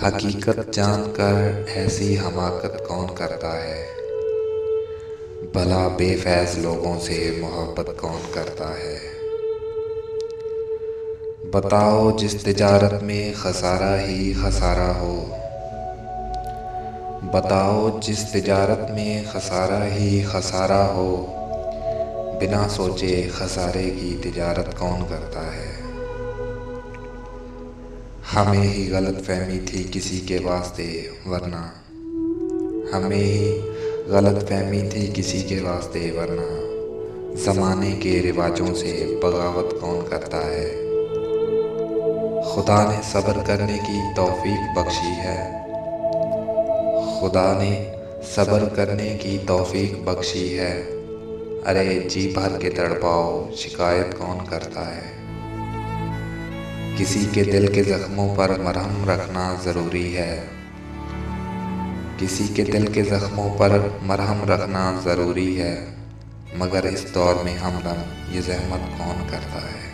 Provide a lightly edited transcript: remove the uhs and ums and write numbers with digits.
हकीकत जानकर ऐसी हमाकत कौन करता है। भला बेफैज़ लोगों से मोहब्बत कौन करता है। बताओ जिस तिजारत में खसारा ही खसारा हो। बताओ जिस तिजारत में खसारा ही खसारा हो। बिना सोचे खसारे की तिजारत कौन करता है। हमें ही गलत फहमी थी किसी के वास्ते वरना हमें ही गलत फहमी थी किसी के वास्ते वरना ज़माने के रिवाजों से बगावत कौन करता है। खुदा ने सब्र करने की तौफीक बख्शी है। खुदा ने सब्र करने की तौफीक बख्शी है। अरे जी भर के तड़पाओ शिकायत कौन करता है। किसी के दिल के ज़ख्मों पर मरहम रखना ज़रूरी है। किसी के दिल के ज़ख्मों पर मरहम रखना ज़रूरी है। मगर इस दौर में हमदम ये ज़हमत कौन करता है।